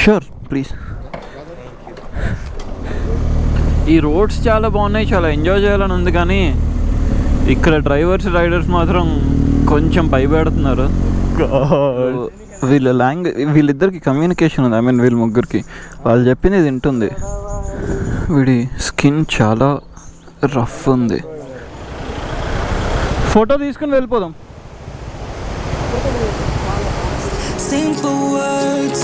Sure please. ఈ roads చాలా బాగున్నాయి, చాలా ఎంజాయ్ చేయాలని ఉంది, కానీ ఇక్కడ డ్రైవర్స్ రైడర్స్ మాత్రం కొంచెం భయపెడుతున్నారు. వీళ్ళిద్దరికి కమ్యూనికేషన్ ఉంది, వీళ్ళ ముగ్గురికి. వాళ్ళు చెప్పింది తింటుంది. వీడి స్కిన్ చాలా రఫ్ ఉంది. ఫోటో తీసుకుని వెళ్ళిపోదాం. Simple words.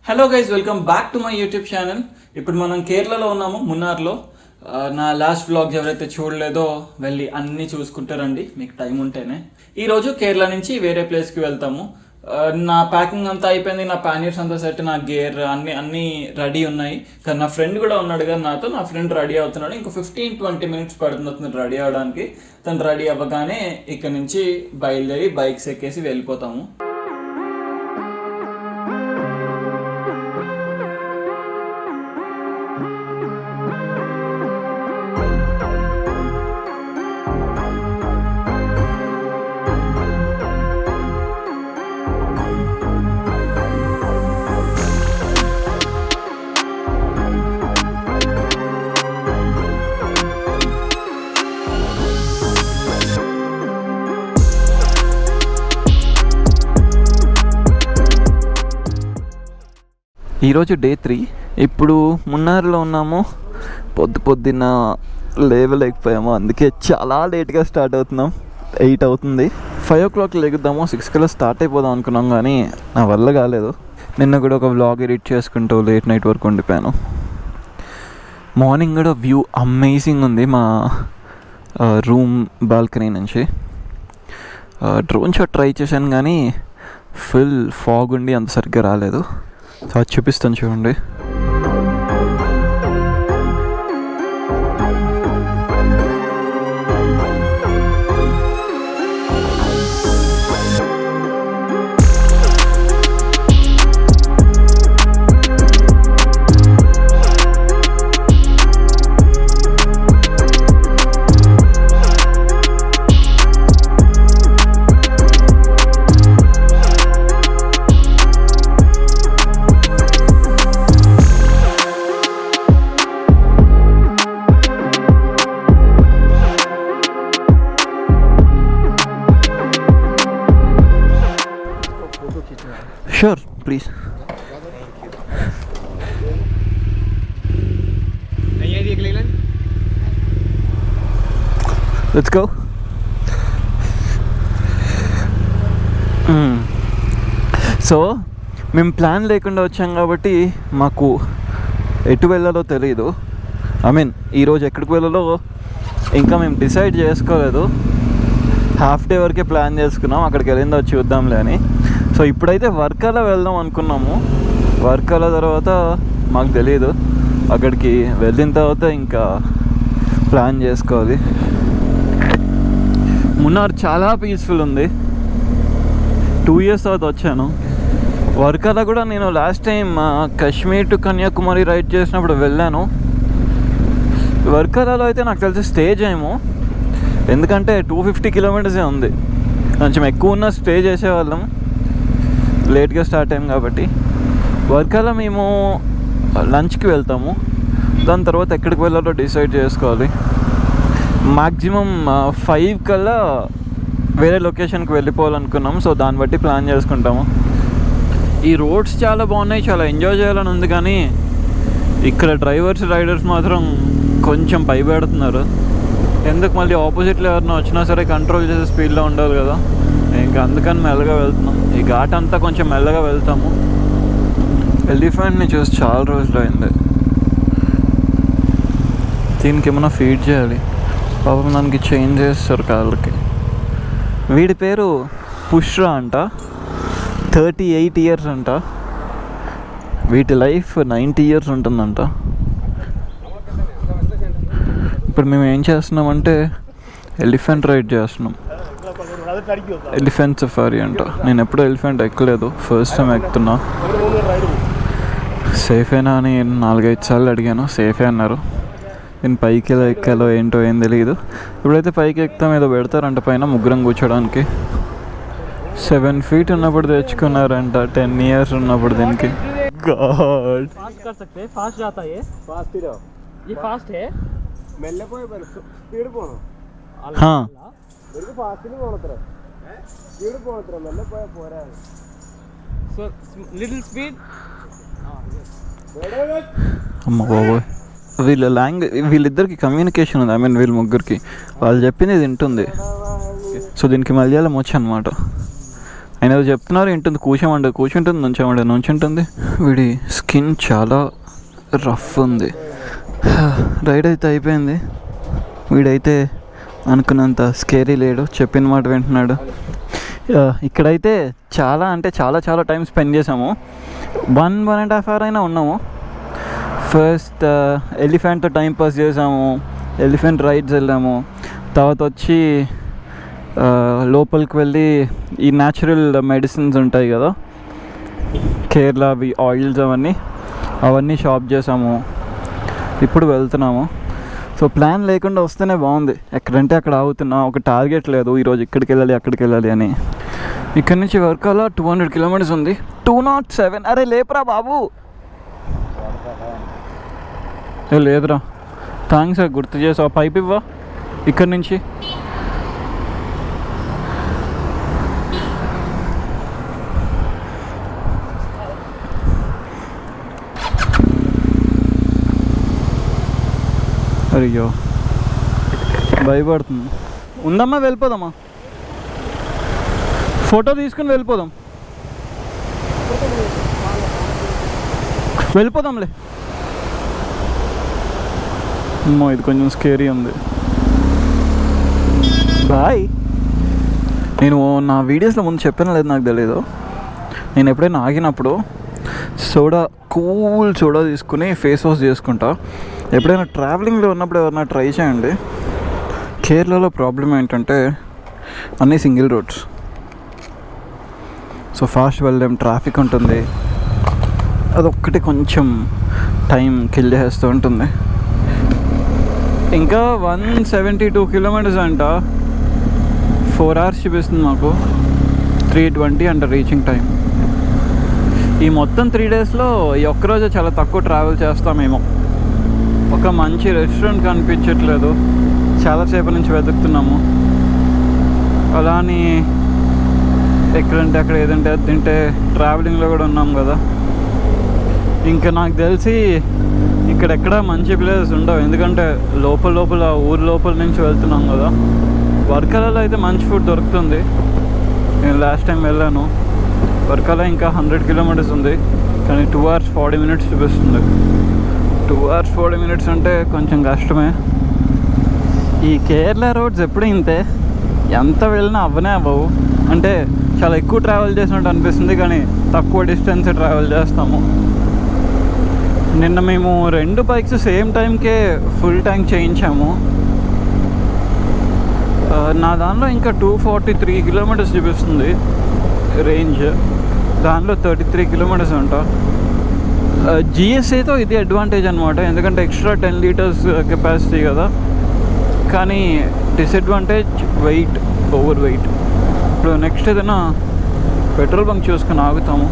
Hello guys, welcome back to my YouTube channel. ఇప్పుడు మనం కేరళలో ఉన్నాము, మున్నార్లో. నా లాస్ట్ వ్లాగ్స్ ఎవరైతే చూడలేదో వెళ్ళి అన్నీ చూసుకుంటారండి, మీకు టైం ఉంటేనే. ఈరోజు కేరళ నుంచి వేరే ప్లేస్కి వెళ్తాము. నా ప్యాకింగ్ అంతా అయిపోయింది, నా ప్యానియర్స్ అంతా సెట్, నా గేర్ అన్నీ రెడీ ఉన్నాయి. కానీ నా ఫ్రెండ్ కూడా ఉన్నాడు కదా నాతో. నా ఫ్రెండ్ రెడీ అవుతున్నాడు. ఇంకో 15-20 మినిట్స్ పడుతుంది రెడీ అవ్వడానికి. తను రెడీ అవ్వగానే ఇక్కడ నుంచి బయలుదేరి బైక్స్ ఎక్కేసి వెళ్ళిపోతాము. ఈరోజు డే 3. ఇప్పుడు మున్నార్లో ఉన్నాము. పొద్దున్న లేవలేకపోయాము, అందుకే చాలా లేట్గా స్టార్ట్ అవుతున్నాం. 8 అవుతుంది. 5 o'clock లెగుద్దాము, 6 కల్లా స్టార్ట్ అయిపోదాం అనుకున్నాం, కానీ నా వల్ల కాలేదు. నిన్న కూడా ఒక వ్లాగ్ ఎడిట్ చేసుకుంటూ లేట్ నైట్ వరకు ఉండిపోయాను. మార్నింగ్ కూడా వ్యూ అమేజింగ్ ఉంది మా రూమ్ బాల్కనీ నుంచి. డ్రోన్ షాట్ ట్రై చేశాను, కానీ ఫుల్ ఫాగ్ ఉండి అంత సరిగ్గా రాలేదు. సో అది చూపిస్తాను చూడండి. Sure, please. Let's go. So మేము ప్లాన్ లేకుండా వచ్చాం కాబట్టి మాకు ఎటు వెళ్ళాలో తెలియదు. ఈరోజు ఎక్కడికి వెళ్ళాలో ఇంకా మేము డిసైడ్ చేసుకోలేదు. హాఫ్ డే వరకే ప్లాన్ చేసుకున్నాం, అక్కడికి వెళ్ళిందో చూద్దాంలే అని. సో ఇప్పుడైతే వర్కాలో వెళ్దాం అనుకున్నాము. వర్కాల తర్వాత మాకు తెలియదు, అక్కడికి వెళ్ళిన తర్వాత ఇంకా ప్లాన్ చేసుకోవాలి. మున్నార్ చాలా పీస్ఫుల్ ఉంది. 2 years తర్వాత వచ్చాను. వర్కాలో కూడా నేను last time Kashmir to Kanyakumari ride చేసినప్పుడు వెళ్ళాను. వర్కాలలో అయితే నాకు తెలిసి స్టే చేయము, ఎందుకంటే 250 kilometers ఉంది. కొంచెం ఎక్కువ ఉన్న స్టే చేసేవాళ్ళం, లేట్గా స్టార్ట్ అయ్యాం కాబట్టి. వర్కాలో మేము లంచ్కి వెళ్తాము, దాని తర్వాత ఎక్కడికి వెళ్ళాలో డిసైడ్ చేసుకోవాలి. మ్యాక్సిమం 5 కల్లా వేరే లొకేషన్కి వెళ్ళిపోవాలనుకున్నాం. సో దాన్ని బట్టి ప్లాన్ చేసుకుంటాము. ఈ రోడ్స్ చాలా బాగున్నాయి, చాలా ఎంజాయ్ చేయాలని ఉంది, కానీ ఇక్కడ డ్రైవర్స్ రైడర్స్ మాత్రం కొంచెం భయపెడుతున్నారు. ఎందుకు మళ్ళీ ఆపోజిట్లో ఎవరైనా వచ్చినా సరే కంట్రోల్ చేసే స్పీడ్లో ఉండాలి కదా, ఇంకా అందుకని మెల్లగా వెళ్తున్నాం. ఈ ఘాట్ అంతా కొంచెం మెల్లగా వెళ్తాము. ఎలిఫెంట్ని చూసి చాలా రోజులు అయింది. దీనికి ఏమైనా ఫీడ్ చేయాలి. పాపం దానికి చేంజ్ చేస్తారు కాళ్ళకి. వీడి పేరు పుష్రా అంట, 38 years అంట. వీటి లైఫ్ 90 years ఉంటుందంట. ఇప్పుడు మేము ఏం చేస్తున్నామంటే ఎలిఫెంట్ రైడ్ చేస్తున్నాం. ఎలిఫెంట్ సఫారీ అంట. నేను ఎప్పుడూ ఎలిఫెంట్ ఎక్కలేదు, ఫస్ట్ టైం ఎక్కుతున్నా. సేఫేనా అని 4-5 సార్లు అడిగాను, సేఫే అన్నారు. నేను పైకి ఎలా ఎక్కాలో ఏంటో ఏం తెలియదు. ఇప్పుడైతే పైకి ఎక్కుతాం, ఏదో పెడతారంట పైన ముగ్గురం కూర్చోడానికి. 7 feet ఉన్నప్పుడు తెచ్చుకున్నారంట, 10 years ఉన్నప్పుడు దీనికి. గాడ్ అమ్మ బాబోయ్, వీళ్ళిద్దరికి కమ్యూనికేషన్ ఉంది. ఐ మీన్ వీళ్ళ ముగ్గురికి వాళ్ళు చెప్పింది ఇది వింటుంది. సో దీనికి మలయాళం వచ్చు అనమాట. ఆయన ఏదో చెప్తున్నారు, వింటుంది. కూర్చుంటుంది, నుంచుంటుంది. వీడి స్కిన్ చాలా రఫ్ ఉంది. రైడ్ అయితే అయిపోయింది. వీడైతే అనుకున్నంత స్కేరీ లేడు, చెప్పిన మాట వింటున్నాడు. ఇక్కడైతే చాలా అంటే చాలా టైం స్పెండ్ చేసాము. 1.5 hour అయినా ఉన్నాము. ఫస్ట్ ఎలిఫెంట్తో టైం పాస్ చేసాము, ఎలిఫెంట్ రైడ్స్ వెళ్ళాము. తర్వాత వచ్చి లోపలికి వెళ్ళి ఈ న్యాచురల్ మెడిసిన్స్ ఉంటాయి కదా, కేరళ అవి ఆయిల్స్ అవన్నీ షాప్ చేసాము. ఇప్పుడు వెళ్తున్నాము. సో ప్లాన్ లేకుండా వస్తేనే బాగుంది. ఎక్కడంటే అక్కడ ఆగుతున్నా, ఒక టార్గెట్ లేదు ఈరోజు ఇక్కడికి వెళ్ళాలి అక్కడికి వెళ్ళాలి అని. ఇక్కడ నుంచి వర్కాల 200 kilometers ఉంది. 207. అరే లేపురా బాబు. లేదురా, థ్యాంక్స్ గుర్తు చేసావు. పైప్ ఇవ్వా ఇక్కడి నుంచి. అయ్యో భయపడుతుంది. ఉందమ్మా, వెళ్ళిపోదామా? ఫోటో తీసుకుని వెళ్ళిపోదాంలే. అమ్మో ఇది కొంచెం స్కేరీ ఉంది. బాయ్. నేను నా వీడియోస్లో ముందు చెప్పాను లేదు నాకు తెలీదు. నేను ఎప్పుడైనా ఆగినప్పుడు కూల్ సోడా తీసుకుని ఫేస్ వాష్ చేసుకుంటా. ఎప్పుడైనా ట్రావెలింగ్లో ఉన్నప్పుడు ఎవరైనా ట్రై చేయండి. కేరళలో ప్రాబ్లం ఏంటంటే అన్నీ సింగిల్ రోడ్స్. సో ఫాస్ట్ వెళ్ళలేం, ట్రాఫిక్ ఉంటుంది. అదొక్కటి కొంచెం టైం కిల్ చేస్తూ ఉంటుంది. ఇంకా 172 kilometers అంట. 4 hours చూపిస్తుంది మాకు. 3:20 అంట రీచింగ్ టైం. ఈ మొత్తం 3 daysలో ఈ ఒక్కరోజే చాలా తక్కువ ట్రావెల్ చేస్తామేమో. ఒక మంచి రెస్టారెంట్ కనిపించట్లేదు, చాలాసేపు నుంచి వెతుకుతున్నాము. అలా అని ఎక్కడంటే అక్కడ ఏదంటే అది తింటే ట్రావెలింగ్లో కూడా ఉన్నాం కదా. ఇంకా నాకు తెలిసి ఇక్కడెక్కడ మంచి ప్లేసెస్ ఉండవు, ఎందుకంటే లోపల ఊరు లోపల నుంచి వెళ్తున్నాం కదా. వర్కలలో అయితే మంచి ఫుడ్ దొరుకుతుంది. నేను లాస్ట్ టైం వెళ్ళాను. వర్కల ఇంకా 100 kilometers ఉంది, కానీ 2 hours 40 minutes చూపిస్తుంది. 2 hours 40 minutes అంటే కొంచెం కష్టమే. ఈ కేరళ రోడ్స్ ఎప్పుడు ఇంతే, ఎంత వెళ్ళినా అవ్వవు. అంటే చాలా ఎక్కువ ట్రావెల్ చేసినట్టు అనిపిస్తుంది, కానీ తక్కువ డిస్టెన్స్ ట్రావెల్ చేస్తాము. నిన్న మేము 2 bikes సేమ్ టైంకే ఫుల్ ట్యాంక్ చేయించాము. నా దానిలో ఇంకా 243 kilometers చూపిస్తుంది రేంజ్. దానిలో 33 kilometers అంట. జిఎస్ఏతో ఇది అడ్వాంటేజ్ అనమాట, ఎందుకంటే ఎక్స్ట్రా 10 liters కెపాసిటీ కదా. కానీ డిసడ్వాంటేజ్ ఓవర్ వెయిట్. ఇప్పుడు నెక్స్ట్ ఏదైనా పెట్రోల్ బంక్ చూసుకొని ఆగుతాము.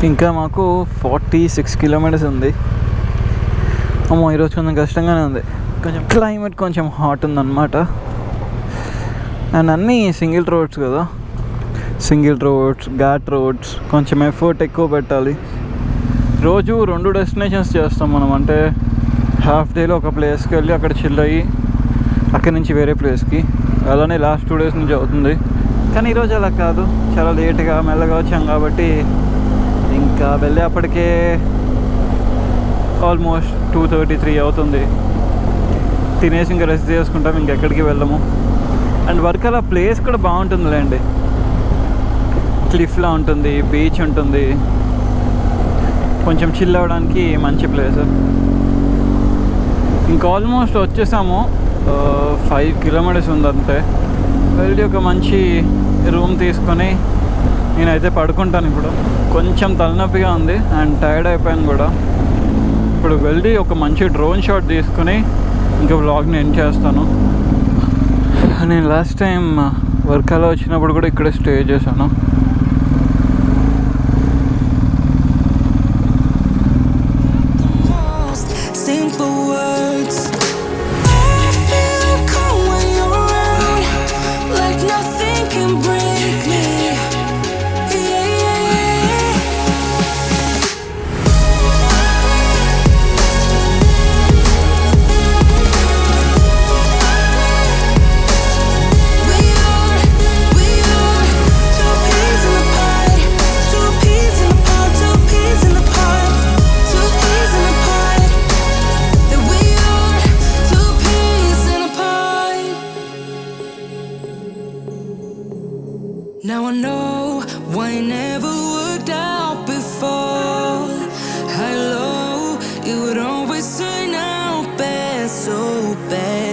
ఇంకా మాకు 46 kilometers ఉంది. అమ్మో ఈరోజు కొంచెం కష్టంగానే ఉంది. కొంచెం క్లైమేట్ కొంచెం హాట్ ఉందన్నమాట. అండ్ అన్నీ సింగిల్ రోడ్స్ కదా, ఘాట్ రోడ్స్. కొంచెం ఎఫర్ట్ ఎక్కువ పెట్టాలి. రోజు 2 డెస్టినేషన్స్ చేస్తాం మనం. అంటే హాఫ్ డేలో ఒక ప్లేస్కి వెళ్ళి అక్కడ చిల్ అయ్యి అక్కడి నుంచి వేరే ప్లేస్కి. అలానే లాస్ట్ 2 days నుంచి అవుతుంది. కానీ ఈరోజు అలా కాదు, చాలా లేట్గా మెల్లగా వచ్చాం కాబట్టి ఇంకా వెళ్ళేప్పటికే ఆల్మోస్ట్ 2:33 అవుతుంది. తినేసి ఇంకా రెస్ట్ చేసుకుంటాం, ఇంకెక్కడికి వెళ్ళము. అండ్ వర్కల ప్లేస్ కూడా బాగుంటుందిలేండి. క్లిఫ్లా ఉంటుంది, బీచ్ ఉంటుంది, కొంచెం చిల్ అవ్వడానికి మంచి ప్లేస్. ఇంకా ఆల్మోస్ట్ వచ్చేసాము. 5 kilometers ఉంది అంతే. వెళ్ళి ఒక మంచి రూమ్ తీసుకొని నేనైతే పడుకుంటాను. ఇప్పుడు కొంచెం తలనొప్పిగా ఉంది అండ్ టైర్డ్ అయిపోయాను కూడా. ఇప్పుడు వెళ్ళి ఒక మంచి డ్రోన్ షాట్ తీసుకుని ఇంకా వ్లాగ్ని ఎండ్ చేస్తాను. నేను లాస్ట్ టైం వర్కాలో వచ్చినప్పుడు కూడా ఇక్కడే స్టే చేశాను. Now I know why it never worked out before. Hello, it would always turn out bad, so bad.